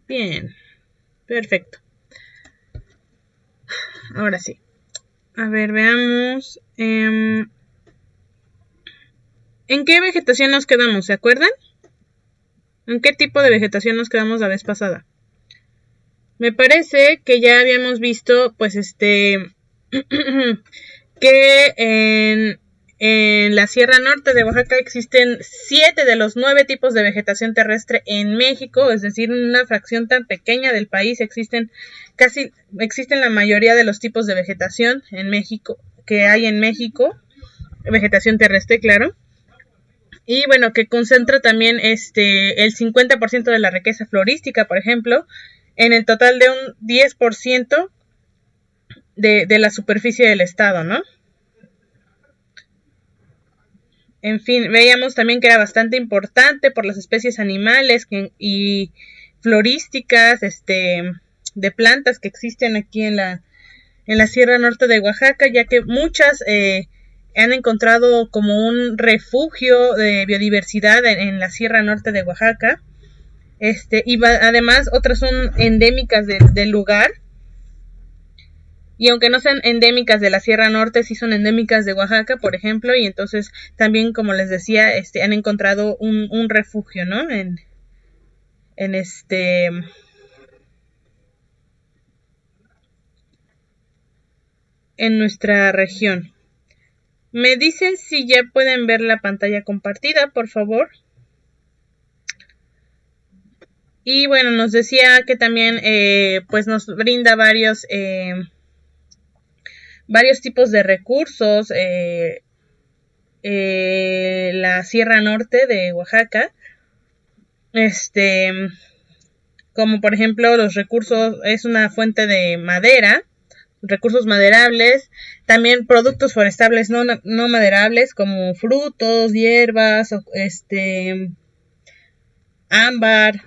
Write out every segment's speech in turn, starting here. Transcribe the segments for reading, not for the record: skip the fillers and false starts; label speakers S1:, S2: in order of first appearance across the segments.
S1: Bien, perfecto. Ahora sí. A ver, veamos. ¿En qué vegetación nos quedamos? ¿Se acuerdan? ¿En qué tipo de vegetación nos quedamos la vez pasada? Me parece que ya habíamos visto, pues, que en la Sierra Norte de Oaxaca existen 7 de los 9 tipos de vegetación terrestre en México, es decir, una fracción tan pequeña del país existen la mayoría de los tipos de vegetación en México que hay en México, vegetación terrestre, claro. Y bueno, que concentra también el 50% de la riqueza florística, por ejemplo, en el total de un 10% de la superficie del estado, ¿no? En fin, veíamos también que era bastante importante por las especies animales y florísticas, de plantas que existen aquí en la Sierra Norte de Oaxaca, ya que muchas han encontrado como un refugio de biodiversidad en la Sierra Norte de Oaxaca. Además otras son endémicas del lugar, y aunque no sean endémicas de la Sierra Norte, sí son endémicas de Oaxaca, por ejemplo, y entonces también, como les decía, han encontrado un refugio, ¿no? En en nuestra región. Me dicen si ya pueden ver la pantalla compartida, por favor. Y bueno, nos decía que también pues nos brinda varios tipos de recursos, la Sierra Norte de Oaxaca, como por ejemplo los recursos, es una fuente de madera, recursos maderables, también productos forestales no maderables como frutos, hierbas, ámbar,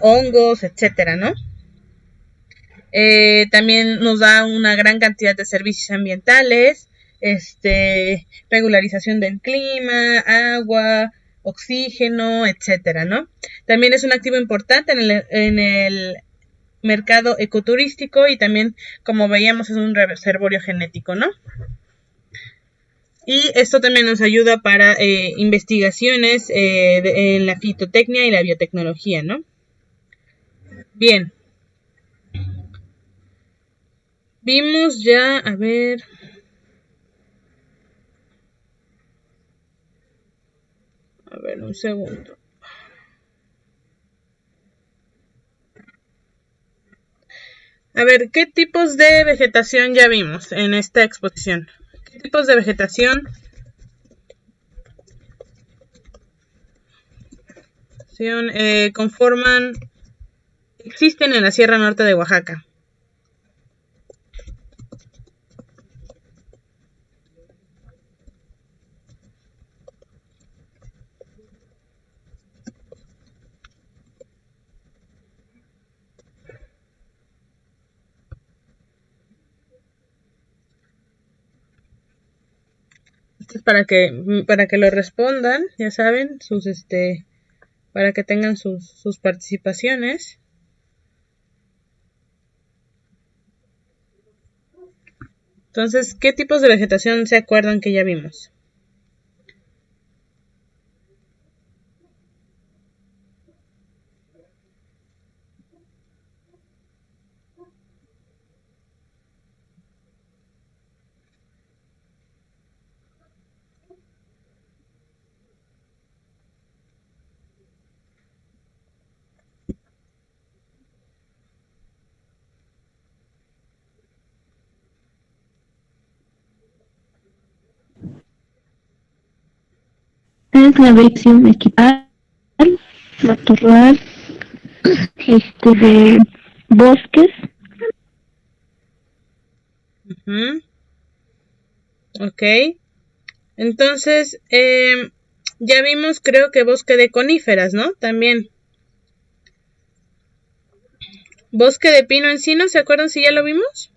S1: hongos, etcétera, ¿no? También nos da una gran cantidad de servicios ambientales, regularización del clima, agua, oxígeno, etcétera, ¿no? También es un activo importante en el mercado ecoturístico y también, como veíamos, es un reservorio genético, ¿no? Y esto también nos ayuda para investigaciones en la fitotecnia y la biotecnología, ¿no? Bien. Vimos ya, a ver, un segundo. A ver, ¿qué tipos de vegetación ya vimos en esta exposición? ¿Qué tipos de vegetación existen en la Sierra Norte de Oaxaca? Esto es para que lo respondan, ya saben, para que tengan sus participaciones. Entonces, ¿qué tipos de vegetación se acuerdan que ya vimos?
S2: Es la vegetación equipal, matorral, de bosques.
S1: Ok. Entonces, ya vimos, creo que bosque de coníferas, ¿no? También. Bosque de pino encino, ¿se acuerdan si ya lo vimos?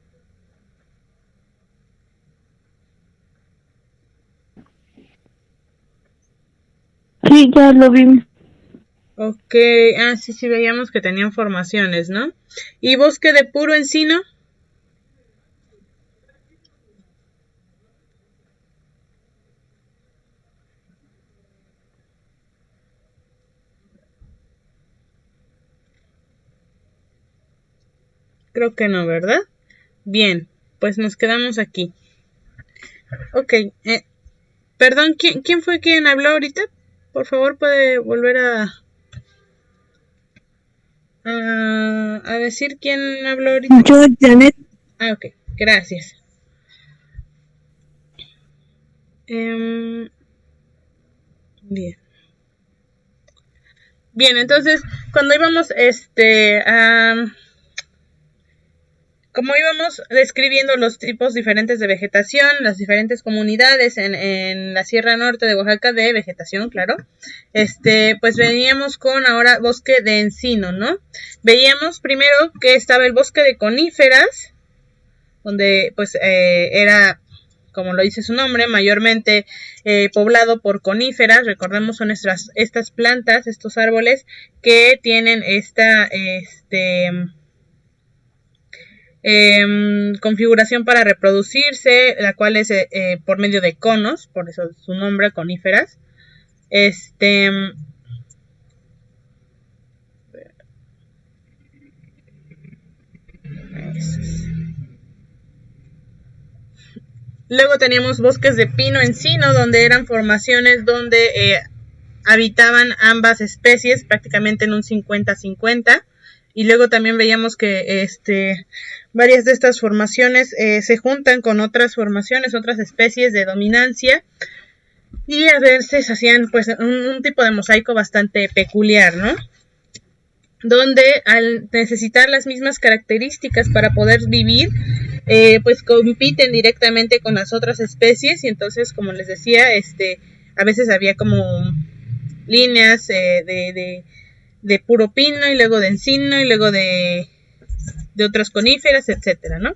S2: Sí, ya lo vimos.
S1: Ok, sí, veíamos que tenían formaciones, ¿no? ¿Y bosque de puro encino? Creo que no, ¿verdad? Bien, pues nos quedamos aquí. Ok, perdón, ¿quién fue quien habló ahorita? Por favor, puede volver a decir quién habló ahorita.
S2: Yo, Janet.
S1: Ok, gracias. Bien. Bien, entonces, cuando íbamos, como íbamos describiendo los tipos diferentes de vegetación, las diferentes comunidades en la Sierra Norte de Oaxaca de vegetación, claro, pues veníamos con ahora bosque de encino, ¿no? Veíamos primero que estaba el bosque de coníferas, donde pues era, como lo dice su nombre, mayormente poblado por coníferas. Recordemos, son estas plantas, estos árboles que tienen esta configuración para reproducirse, la cual es por medio de conos, por eso su nombre, coníferas. Luego teníamos bosques de pino encino, donde eran formaciones donde habitaban ambas especies prácticamente en un 50-50. Y luego también veíamos que varias de estas formaciones se juntan con otras formaciones, otras especies de dominancia, y a veces hacían pues un tipo de mosaico bastante peculiar, ¿no? Donde al necesitar las mismas características para poder vivir, pues compiten directamente con las otras especies. Y entonces, como les decía, a veces había como líneas de puro pino, y luego de encino, y luego de otras coníferas, etcétera, ¿no?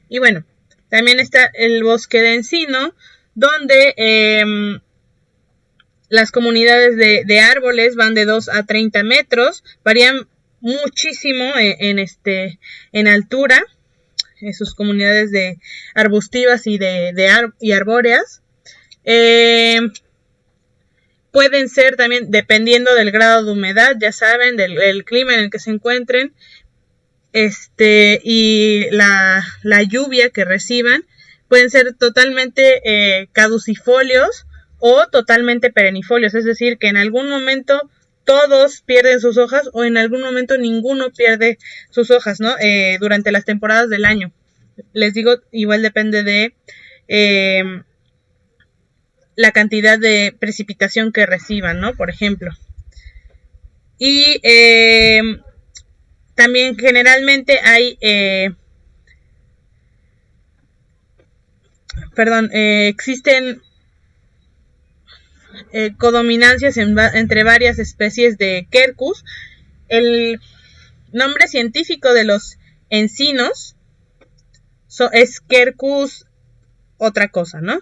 S1: Y bueno, también está el bosque de encino, donde las comunidades de árboles van de 2 a 30 metros, varían muchísimo en altura, en sus comunidades de arbustivas y y arbóreas. Pueden ser también, dependiendo del grado de humedad, ya saben, del clima en el que se encuentren, y la lluvia que reciban, pueden ser totalmente caducifolios o totalmente perennifolios, es decir, que en algún momento todos pierden sus hojas, o en algún momento ninguno pierde sus hojas, ¿no? Durante las temporadas del año. Les digo, igual depende de la cantidad de precipitación que reciban, ¿no? Por ejemplo. Y también generalmente hay existen codominancias entre varias especies de quercus. El nombre científico de los encinos es Quercus otra cosa, ¿no?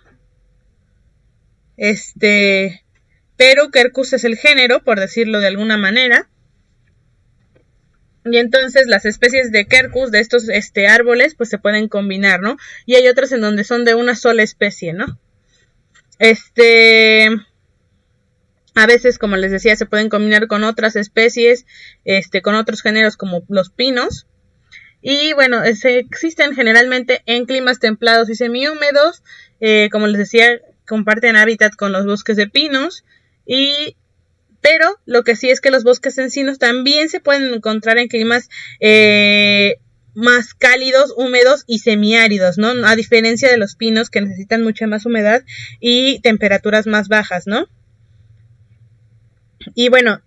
S1: Pero Quercus es el género, por decirlo de alguna manera. Y entonces las especies de Quercus, de estos árboles, pues se pueden combinar, ¿no? Y hay otras en donde son de una sola especie, ¿no? A veces, como les decía, se pueden combinar con otras especies, con otros géneros como los pinos. Y bueno, existen generalmente en climas templados y semihúmedos. Como les decía, comparten hábitat con los bosques de pinos. Pero lo que sí es que los bosques encinos también se pueden encontrar en climas más cálidos, húmedos y semiáridos, ¿no? A diferencia de los pinos, que necesitan mucha más humedad y temperaturas más bajas, ¿no? Y bueno,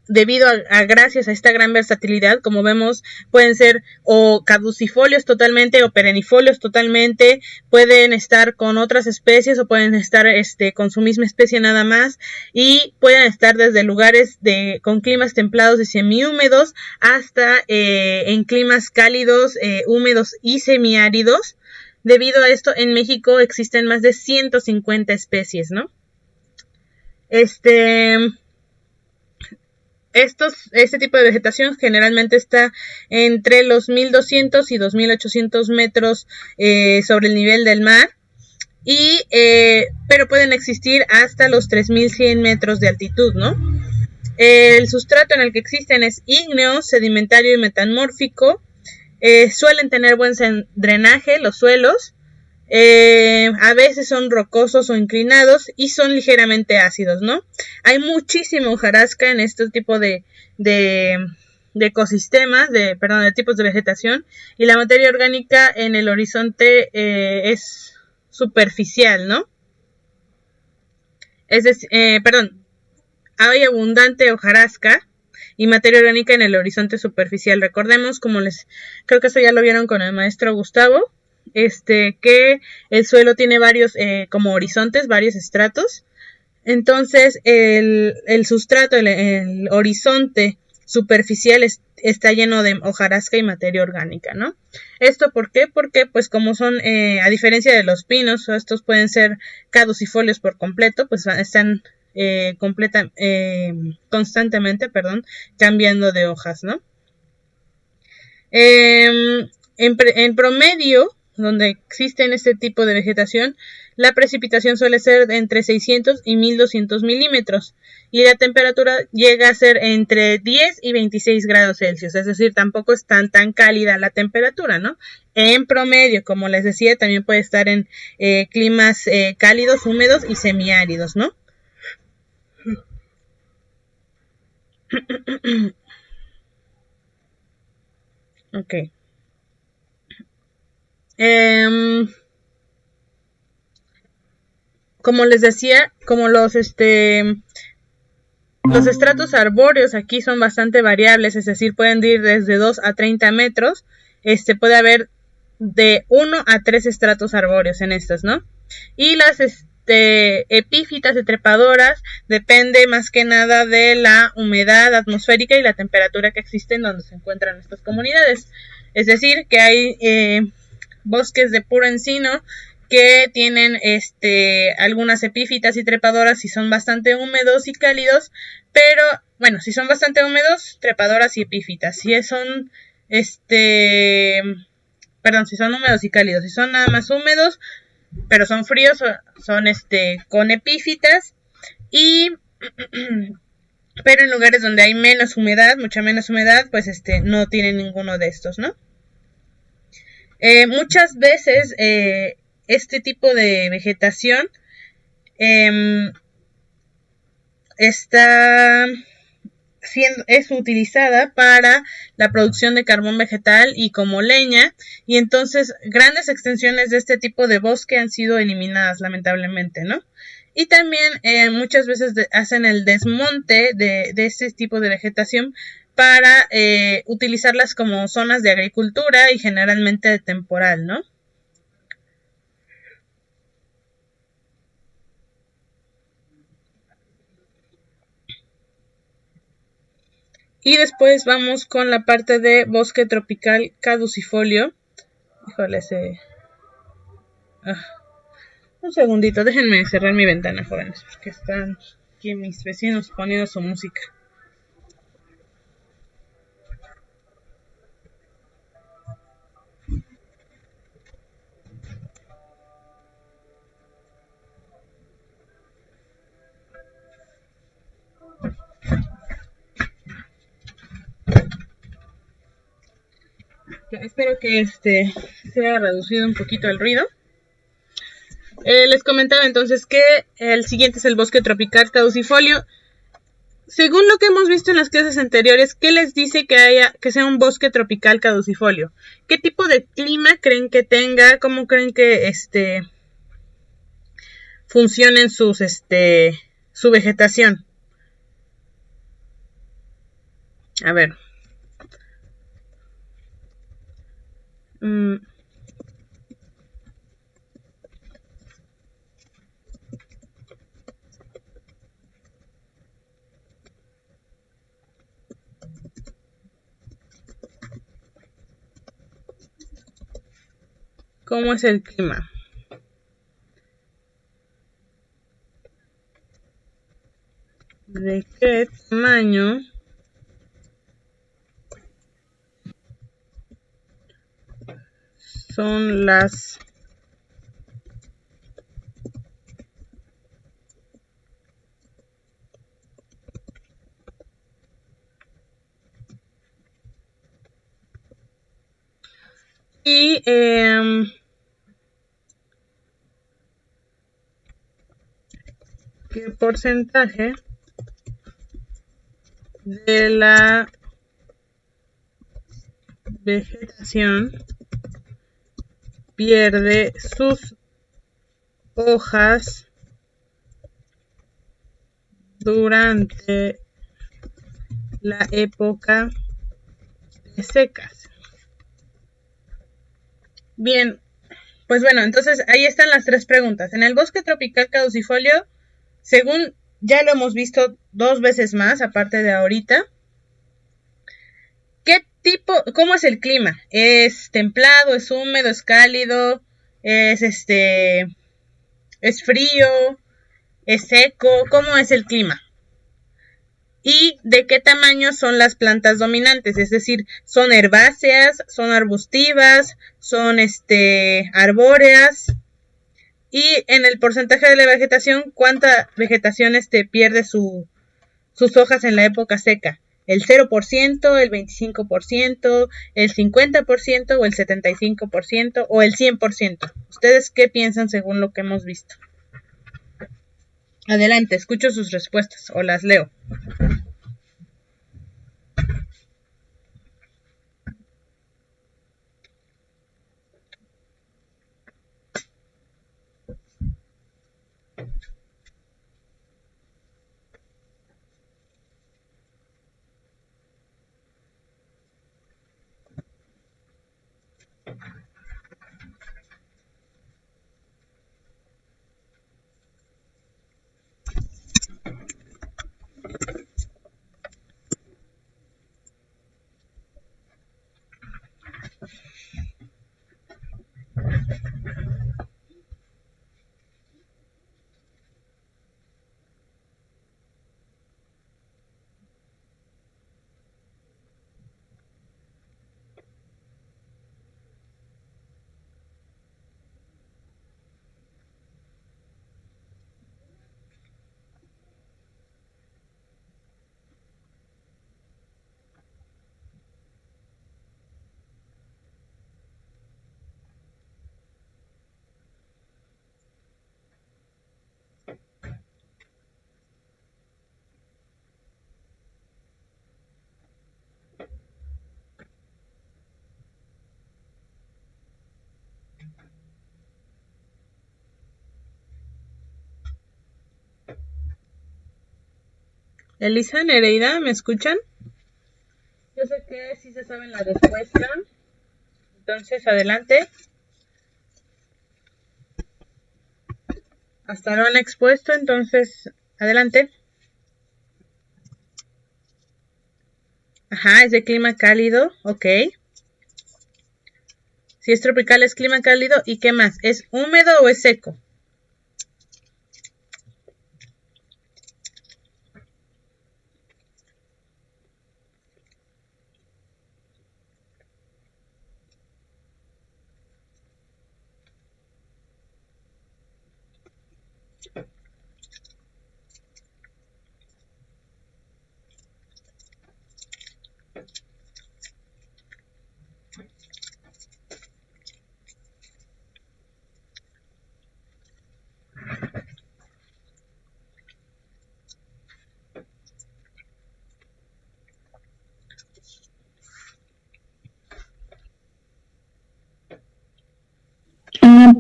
S1: debido gracias a esta gran versatilidad, como vemos, pueden ser o caducifolios totalmente o perennifolios totalmente, pueden estar con otras especies o pueden estar con su misma especie nada más, y pueden estar desde lugares con climas templados y semihúmedos hasta en climas cálidos, húmedos y semiáridos. Debido a esto, en México existen más de 150 especies, ¿no? Este tipo de vegetación generalmente está entre los 1200 y 2800 metros sobre el nivel del mar, pero pueden existir hasta los 3100 metros de altitud, ¿no? El sustrato en el que existen es ígneo, sedimentario y metamórfico. Suelen tener buen drenaje los suelos. A veces son rocosos o inclinados y son ligeramente ácidos, ¿no? Hay muchísima hojarasca en este tipo de ecosistemas, de tipos de vegetación, y la materia orgánica en el horizonte es superficial, ¿no? Es decir, hay abundante hojarasca y materia orgánica en el horizonte superficial. Recordemos, creo que eso ya lo vieron con el maestro Gustavo, que el suelo tiene varios como horizontes, varios estratos. Entonces el sustrato, el horizonte superficial está lleno de hojarasca y materia orgánica, ¿no? ¿Esto por qué? Porque pues como son, a diferencia de los pinos, estos pueden ser caducifolios por completo, pues están constantemente, cambiando de hojas, ¿no? En promedio, donde existen este tipo de vegetación, la precipitación suele ser de entre 600 y 1200 milímetros y la temperatura llega a ser entre 10 y 26 grados Celsius, es decir, tampoco es tan cálida la temperatura, ¿no? En promedio, como les decía, también puede estar en climas cálidos, húmedos y semiáridos, ¿no? Ok. Como les decía, como los estratos arbóreos aquí son bastante variables, es decir, pueden ir desde 2 a 30 metros. Puede haber de 1 a 3 estratos arbóreos en estas, ¿no? Y las epífitas y trepadoras depende más que nada de la humedad atmosférica y la temperatura que existe en donde se encuentran estas comunidades. Es decir, que hay bosques de puro encino que tienen algunas epífitas y trepadoras y son bastante húmedos y cálidos, pero bueno, si son bastante húmedos, trepadoras y epífitas. Si son si son húmedos y cálidos, si son nada más húmedos, pero son fríos, son con epífitas, y pero en lugares donde hay menos humedad, mucha menos humedad, pues no tienen ninguno de estos, ¿no? Muchas veces este tipo de vegetación es utilizada para la producción de carbón vegetal y como leña, y entonces grandes extensiones de este tipo de bosque han sido eliminadas lamentablemente, ¿no? Y también muchas veces hacen el desmonte de este tipo de vegetación para utilizarlas como zonas de agricultura y generalmente de temporal, ¿no? Y después vamos con la parte de bosque tropical caducifolio. Híjole, un segundito, déjenme cerrar mi ventana, jóvenes, porque están aquí mis vecinos poniendo su música. Espero que se haya reducido un poquito el ruido. Les comentaba entonces que el siguiente es el bosque tropical caducifolio. Según lo que hemos visto en las clases anteriores, ¿qué les dice que sea un bosque tropical caducifolio? ¿Qué tipo de clima creen que tenga? ¿Cómo creen que funcionen su vegetación? A ver. ¿Cómo es el clima? ¿De qué tamaño son las y ¿qué porcentaje de la vegetación pierde sus hojas durante la época de secas? Bien, pues bueno, entonces ahí están las tres preguntas. En el bosque tropical caducifolio, según ya lo hemos visto 2 veces más, aparte de ahorita, ¿qué tipo, cómo es el clima? ¿Es templado, es húmedo, es cálido, es frío, es seco? ¿Cómo es el clima? ¿Y de qué tamaño son las plantas dominantes? Es decir, ¿son herbáceas, son arbustivas, son arbóreas? Y en el porcentaje de la vegetación, ¿cuánta vegetación pierde sus hojas en la época seca? ¿El 0%, el 25%, el 50% o el 75% o el 100%? ¿Ustedes qué piensan según lo que hemos visto? Adelante, escucho sus respuestas o las leo. Elisa, Nereida, ¿me escuchan? Yo sé que sí se saben la respuesta. Entonces, adelante. Hasta lo han expuesto, entonces, adelante. Ajá, es de clima cálido, ok. Si es tropical es clima cálido. ¿Y qué más? ¿Es húmedo o es seco?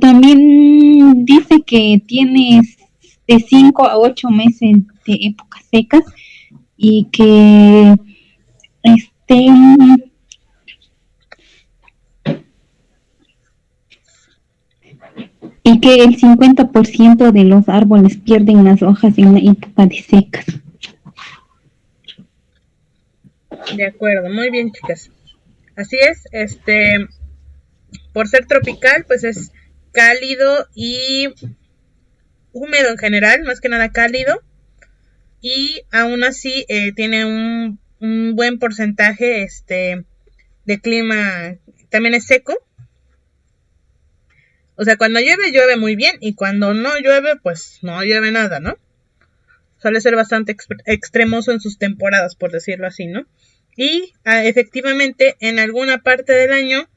S2: También dice que tiene de 5 a 8 meses de épocas secas y que este y que el 50% de los árboles pierden las hojas en la época de secas.
S1: De acuerdo, muy bien, chicas. Así es, por ser tropical, pues es cálido y húmedo en general, más que nada cálido. Y aún así tiene un buen porcentaje de clima, también es seco. O sea, cuando llueve, llueve muy bien, y cuando no llueve, pues no llueve nada, ¿no? Suele ser bastante extremoso en sus temporadas, por decirlo así, ¿no? Y efectivamente, en alguna parte del año,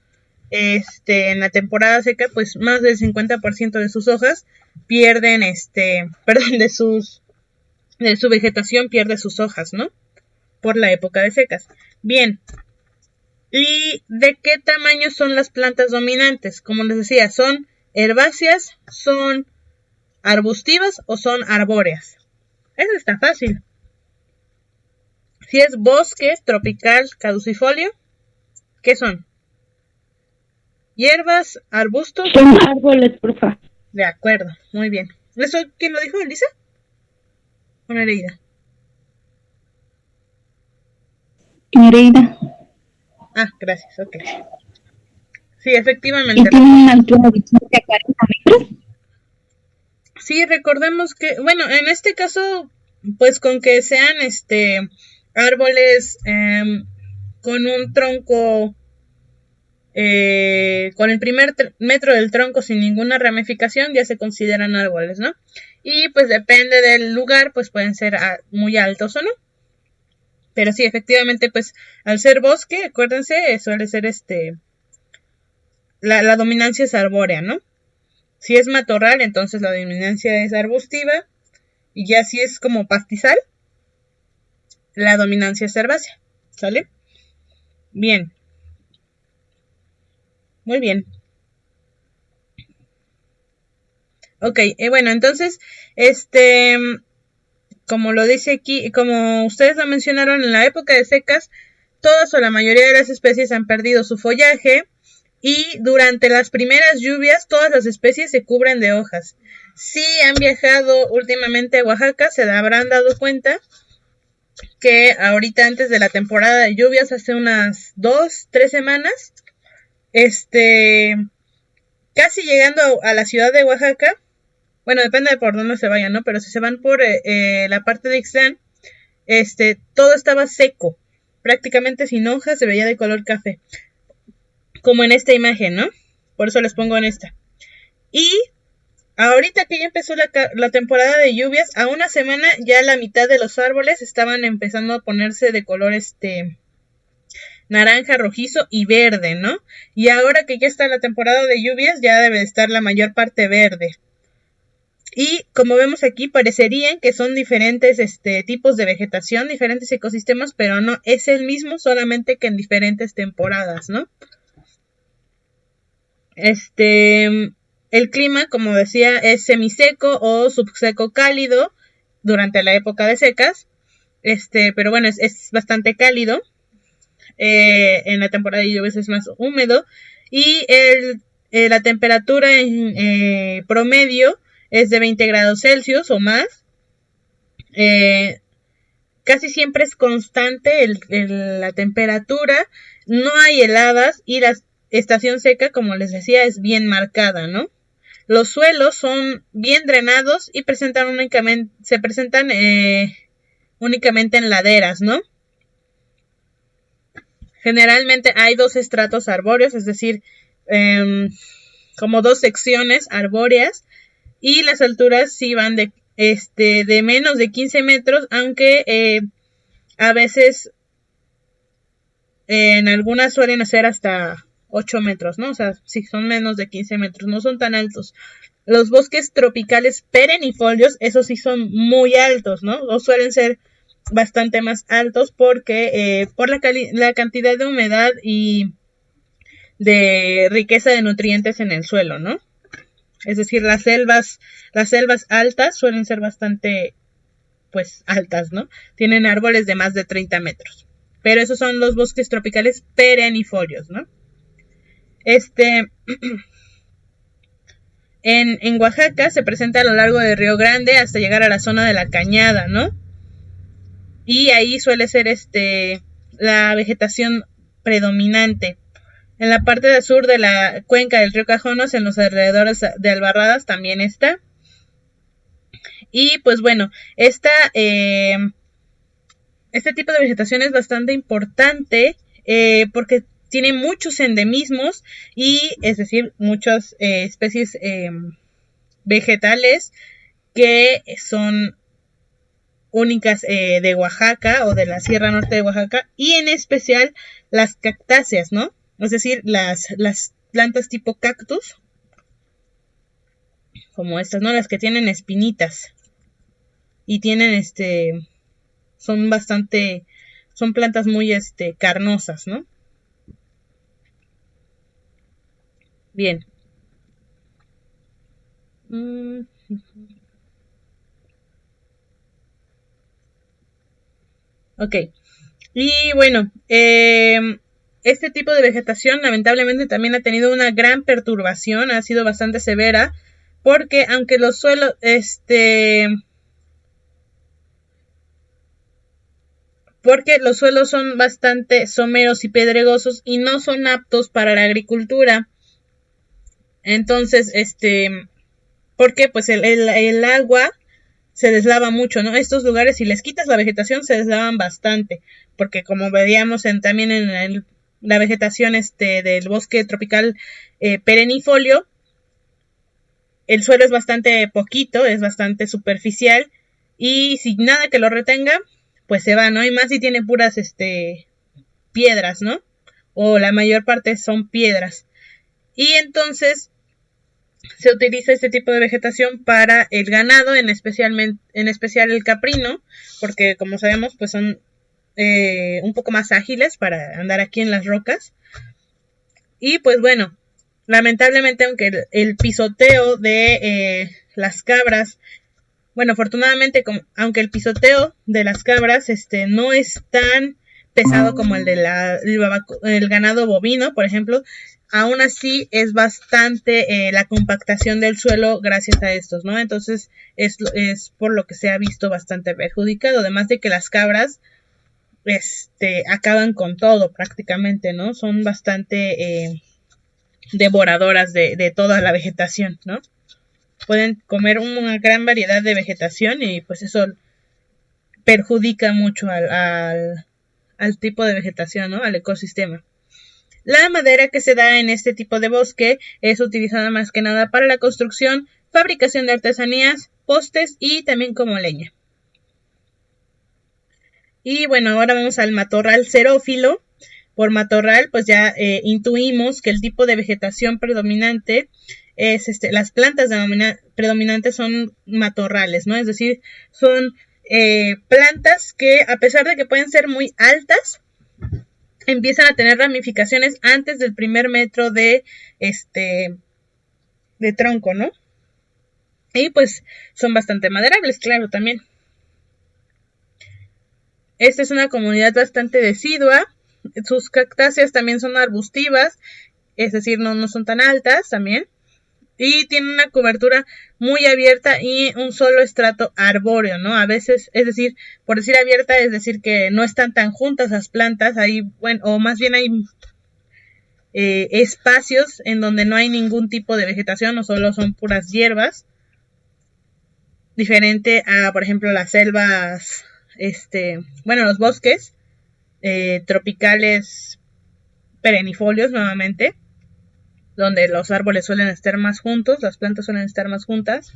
S1: en la temporada seca, pues más del 50% de sus hojas pierden, perdón, de su vegetación pierde sus hojas, ¿no? Por la época de secas. Bien. ¿Y de qué tamaño son las plantas dominantes? Como les decía, ¿son herbáceas, son arbustivas o son arbóreas? Eso está fácil. Si es bosque tropical caducifolio, ¿qué son? ¿Hierbas, arbustos?
S2: Son árboles, por favor.
S1: De acuerdo, muy bien. ¿Eso quién lo dijo, Elisa? ¿O Nereida?
S2: Nereida.
S1: Ah, gracias, ok. Sí, efectivamente.
S2: ¿Y tiene una altura de 15 a 40 metros?
S1: Sí, recordemos que, bueno, en este caso, pues con que sean árboles con un tronco, con el primer metro del tronco sin ninguna ramificación, ya se consideran árboles, ¿no? Y pues depende del lugar, pues pueden ser muy altos o no. Pero sí, efectivamente, pues al ser bosque, acuérdense, suele ser la dominancia es arbórea, ¿no? Si es matorral, entonces la dominancia es arbustiva. Y ya si es como pastizal, la dominancia es herbácea. ¿Sale? Bien. Muy bien. Ok, bueno, entonces, como lo dice aquí, como ustedes lo mencionaron, en la época de secas, todas o la mayoría de las especies han perdido su follaje y durante las primeras lluvias todas las especies se cubren de hojas. Si han viajado últimamente a Oaxaca, se habrán dado cuenta que ahorita antes de la temporada de lluvias, hace unas 2-3 semanas, casi llegando a la ciudad de Oaxaca, bueno, depende de por dónde se vayan, ¿no? Pero si se van por la parte de Ixtlán, todo estaba seco, prácticamente sin hojas, se veía de color café, como en esta imagen, ¿no? Por eso les pongo en esta. Y ahorita que ya empezó la temporada de lluvias, a una semana ya la mitad de los árboles estaban empezando a ponerse de color naranja, rojizo y verde, ¿no? Y ahora que ya está la temporada de lluvias, ya debe estar la mayor parte verde. Y como vemos aquí, parecerían que son diferentes tipos de vegetación, diferentes ecosistemas, pero no, es el mismo, solamente que en diferentes temporadas, ¿no? El clima, como decía, es semiseco o subseco cálido durante la época de secas, pero bueno, es bastante cálido. En la temporada de lluvias es más húmedo y la temperatura en promedio es de 20 grados Celsius o más. Casi siempre es constante la temperatura, no hay heladas y la estación seca, como les decía, es bien marcada, ¿no? Los suelos son bien drenados y se presentan únicamente en laderas, ¿no? Generalmente hay 2 estratos arbóreos, es decir, como 2 secciones arbóreas, y las alturas sí van de menos de 15 metros, aunque a veces en algunas suelen ser hasta 8 metros, ¿no? O sea, sí son menos de 15 metros, no son tan altos. Los bosques tropicales perennifolios, esos sí son muy altos, ¿no? O suelen ser bastante más altos porque por la cantidad de humedad y de riqueza de nutrientes en el suelo, ¿no? Es decir, las selvas altas suelen ser bastante, pues, altas, ¿no? Tienen árboles de más de 30 metros. Pero esos son los bosques tropicales perennifolios, ¿no? En Oaxaca se presenta a lo largo del Río Grande hasta llegar a la zona de la Cañada, ¿no? Y ahí suele ser la vegetación predominante. En la parte del sur de la cuenca del río Cajonos, en los alrededores de Albarradas, también está. Y pues bueno, este tipo de vegetación es bastante importante porque tiene muchos endemismos y, es decir, muchas especies vegetales que son únicas de Oaxaca o de la Sierra Norte de Oaxaca, y en especial las cactáceas, ¿no? Es decir, las plantas tipo cactus, como estas, ¿no? Las que tienen espinitas y tienen son plantas muy carnosas, ¿no? Bien. Ok. Y bueno, este tipo de vegetación lamentablemente también ha tenido una gran perturbación, ha sido bastante severa, porque aunque los suelos, porque los suelos son bastante someros y pedregosos y no son aptos para la agricultura. Entonces, porque pues el agua se deslava mucho, ¿no? Estos lugares, si les quitas la vegetación, se deslavan bastante, porque como veíamos también en la vegetación del bosque tropical perennifolio, el suelo es bastante poquito, es bastante superficial, y sin nada que lo retenga, pues se va, ¿no? Y más si tiene puras piedras, ¿no? O la mayor parte son piedras. Y entonces se utiliza este tipo de vegetación para el ganado, en especial el caprino, porque como sabemos, pues son un poco más ágiles para andar aquí en las rocas. Y pues bueno, lamentablemente, aunque el pisoteo de las cabras, bueno, afortunadamente, aunque el pisoteo de las cabras no es tan pesado como el de el ganado bovino, por ejemplo, aún así es bastante la compactación del suelo gracias a estos, ¿no? Entonces es por lo que se ha visto bastante perjudicado, además de que las cabras acaban con todo prácticamente, ¿no? Son bastante devoradoras de toda la vegetación, ¿no? Pueden comer una gran variedad de vegetación y pues eso perjudica mucho al tipo de vegetación, ¿no? Al ecosistema. La madera que se da en este tipo de bosque es utilizada más que nada para la construcción, fabricación de artesanías, postes y también como leña. Y bueno, ahora vamos al matorral xerófilo. Por matorral, pues ya intuimos que el tipo de vegetación predominante es las plantas predominantes son matorrales, ¿no? Es decir, son plantas que, a pesar de que pueden ser muy altas, empiezan a tener ramificaciones antes del primer metro de tronco, ¿no? Y pues son bastante maderables, claro, también. Esta es una comunidad bastante decidua. Sus cactáceas también son arbustivas, es decir, no son tan altas también. Y tiene una cobertura muy abierta y un solo estrato arbóreo, ¿no? A veces, es decir, por decir abierta, es decir que no están tan juntas las plantas, hay, bueno, o más bien hay espacios en donde no hay ningún tipo de vegetación o solo son puras hierbas. Diferente a, por ejemplo, las selvas, los bosques tropicales perennifolios nuevamente, donde los árboles suelen estar más juntos, las plantas suelen estar más juntas.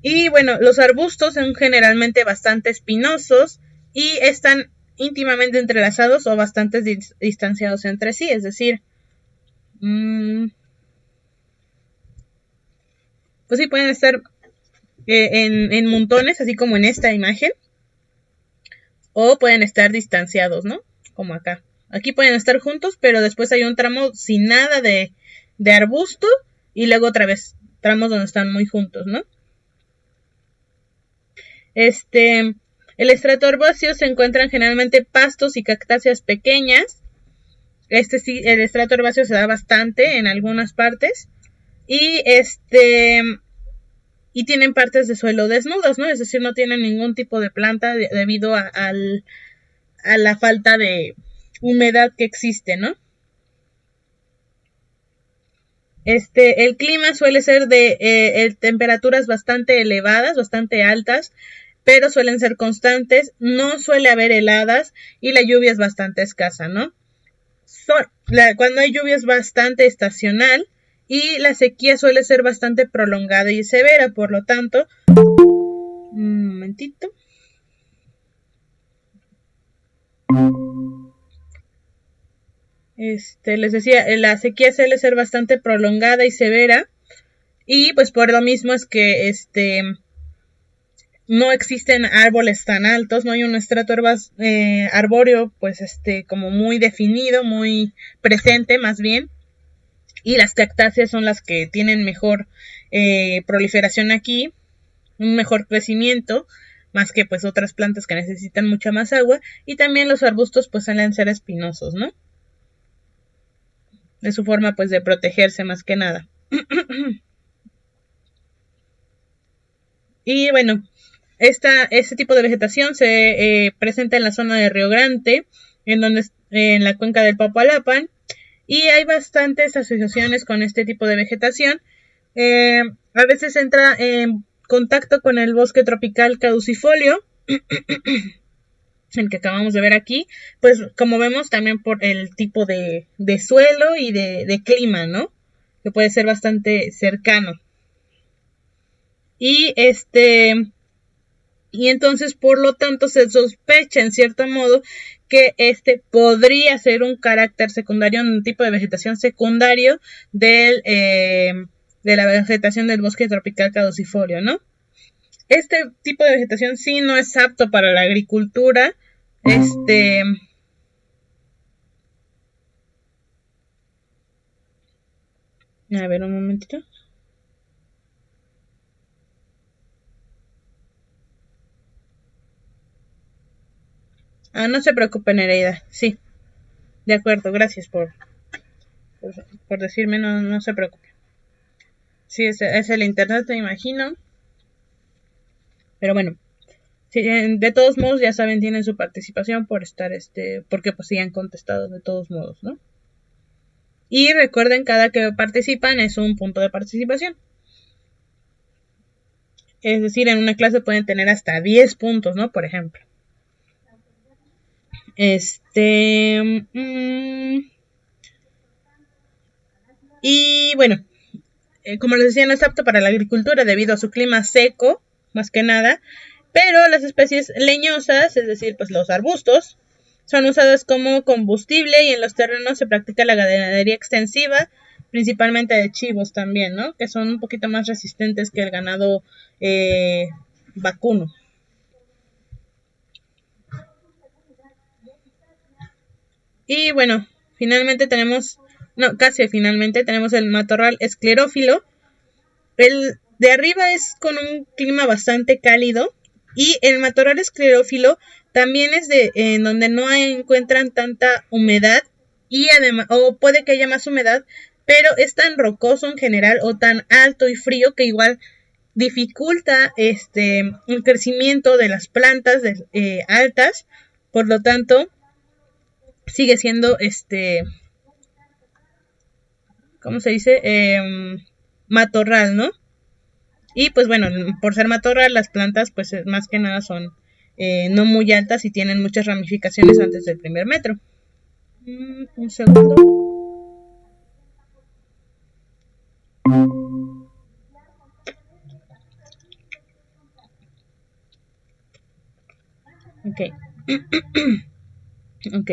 S1: Y bueno, los arbustos son generalmente bastante espinosos y están íntimamente entrelazados o bastante distanciados entre sí, es decir, pues sí, pueden estar en montones, así como en esta imagen, o pueden estar distanciados, ¿no? Como acá. Aquí pueden estar juntos, pero después hay un tramo sin nada de arbusto y luego otra vez tramos donde están muy juntos, ¿no? El estrato herbáceo se encuentran generalmente pastos y cactáceas pequeñas. Sí, el estrato herbáceo se da bastante en algunas partes. Y y tienen partes de suelo desnudas, ¿no? Es decir, no tienen ningún tipo de planta debido a la falta de humedad que existe, ¿no? El clima suele ser de temperaturas bastante elevadas, bastante altas, pero suelen ser constantes, no suele haber heladas y la lluvia es bastante escasa, ¿no? cuando hay lluvia es bastante estacional y la sequía suele ser bastante prolongada y severa, por lo tanto, un momentito. Les decía, la sequía suele ser bastante prolongada y severa y pues por lo mismo es que no existen árboles tan altos, no hay un estrato arbóreo pues como muy definido, muy presente más bien, y las cactáceas son las que tienen mejor proliferación aquí, un mejor crecimiento, más que pues otras plantas que necesitan mucha más agua, y también los arbustos pues suelen ser espinosos, ¿no? De su forma pues de protegerse más que nada. Y bueno, este tipo de vegetación se presenta en la zona de Río Grande, en la cuenca del Papalapan, y hay bastantes asociaciones con este tipo de vegetación. A veces entra en contacto con el bosque tropical caducifolio, el que acabamos de ver aquí, pues como vemos también por el tipo de suelo y de clima, ¿no? Que puede ser bastante cercano. Y y entonces por lo tanto se sospecha en cierto modo que podría ser un carácter secundario, un tipo de vegetación secundario de la vegetación del bosque tropical caducifolio, ¿no? Este tipo de vegetación sí no es apto para la agricultura. A ver, un momentito. No se preocupe, Nereida. Sí, de acuerdo, gracias por decirme, no se preocupe. Sí, es el internet, me imagino. Pero bueno, sí, de todos modos, ya saben, tienen su participación por estar, porque pues sí han contestado de todos modos, ¿no? Y recuerden, cada que participan es un punto de participación. Es decir, en una clase pueden tener hasta 10 puntos, ¿no? Por ejemplo. Y bueno, como les decía, no es apto para la agricultura debido a su clima seco, más que nada, pero las especies leñosas, es decir, pues los arbustos, son usadas como combustible y en los terrenos se practica la ganadería extensiva, principalmente de chivos también, ¿no? Que son un poquito más resistentes que el ganado vacuno. Y bueno, casi finalmente tenemos el matorral esclerófilo. El de arriba es con un clima bastante cálido y el matorral esclerófilo también es en donde no encuentran tanta humedad y además, o puede que haya más humedad, pero es tan rocoso en general o tan alto y frío que igual dificulta el crecimiento de las plantas altas, por lo tanto sigue siendo ¿cómo se dice? Matorral, ¿no? Y pues bueno, por ser matorral, las plantas pues más que nada son no muy altas y tienen muchas ramificaciones antes del primer metro. Un segundo. Ok. Ok.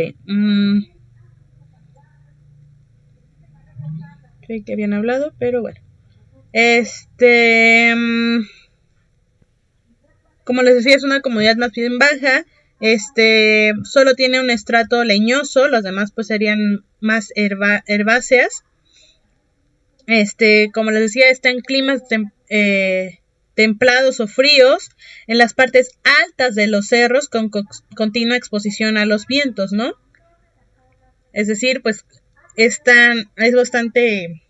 S1: Creí que habían hablado, pero bueno. Como les decía, es una comunidad más bien baja. Solo tiene un estrato leñoso, los demás pues serían más herbáceas. Como les decía, está en climas templados o fríos, en las partes altas de los cerros con continua exposición a los vientos, ¿no? Es decir, pues es bastante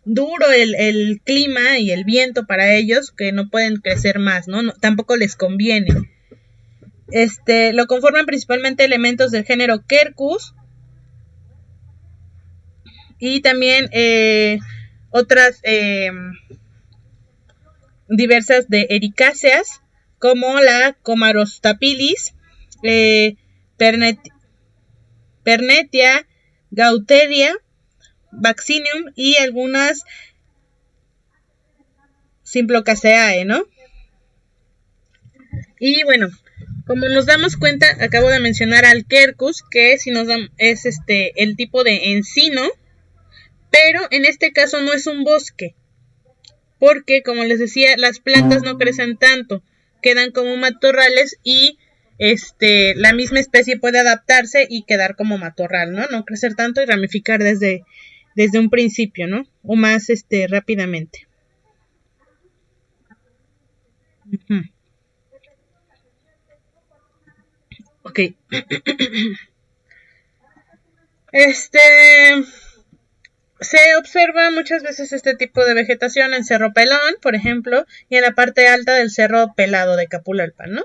S1: duro el clima y el viento para ellos que no pueden crecer más, ¿no? Tampoco les conviene. Lo conforman principalmente elementos del género Quercus y también otras diversas de ericáceas como la Comarostapilis, Pernetia, Gaultheria, Vaccinium y algunas Symplocaceae, ¿no? Y bueno, como nos damos cuenta, acabo de mencionar al Quercus, que si nos es el tipo de encino, pero en este caso no es un bosque, porque como les decía, las plantas no crecen tanto, quedan como matorrales y la misma especie puede adaptarse y quedar como matorral, ¿no? No crecer tanto y ramificar desde un principio, ¿no? O más rápidamente. Uh-huh. Ok. Se observa muchas veces este tipo de vegetación en Cerro Pelón, por ejemplo, y en la parte alta del Cerro Pelado de Capulalpan, ¿no?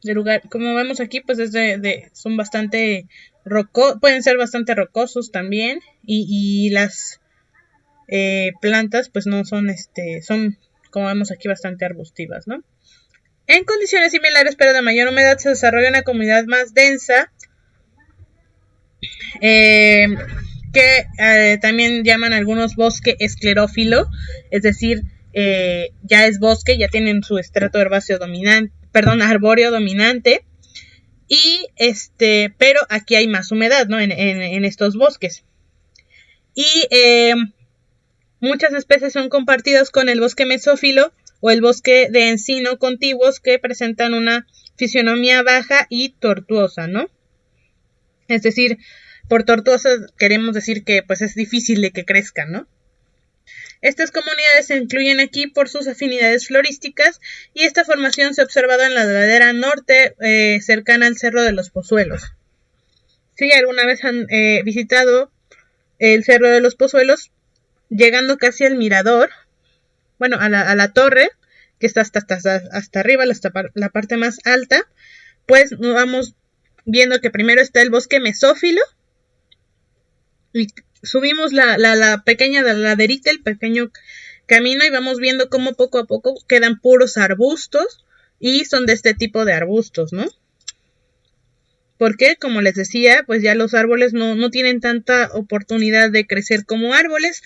S1: De lugar, como vemos aquí, pues son bastante pueden ser bastante rocosos también, y las plantas, pues no son, son, como vemos aquí, bastante arbustivas, ¿no? En condiciones similares, pero de mayor humedad, se desarrolla una comunidad más densa, que también llaman algunos bosque esclerófilo, es decir, ya es bosque, ya tienen su estrato herbáceo dominante, arbóreo dominante, y pero aquí hay más humedad, ¿no? En estos bosques. Y muchas especies son compartidas con el bosque mesófilo o el bosque de encino contiguos, que presentan una fisionomía baja y tortuosa, ¿no? Es decir, por tortuosa queremos decir que pues es difícil de que crezcan, ¿no? Estas comunidades se incluyen aquí por sus afinidades florísticas, y esta formación se ha observado en la ladera norte, cercana al Cerro de los Pozuelos. Si alguna vez han visitado el Cerro de los Pozuelos, llegando casi al mirador, bueno, a la torre, que está hasta arriba, la parte más alta, pues vamos viendo que primero está el bosque mesófilo, y subimos la pequeña laderita, el pequeño camino, y vamos viendo cómo poco a poco quedan puros arbustos, y son de este tipo de arbustos, ¿no? Porque, como les decía, pues ya los árboles no tienen tanta oportunidad de crecer como árboles,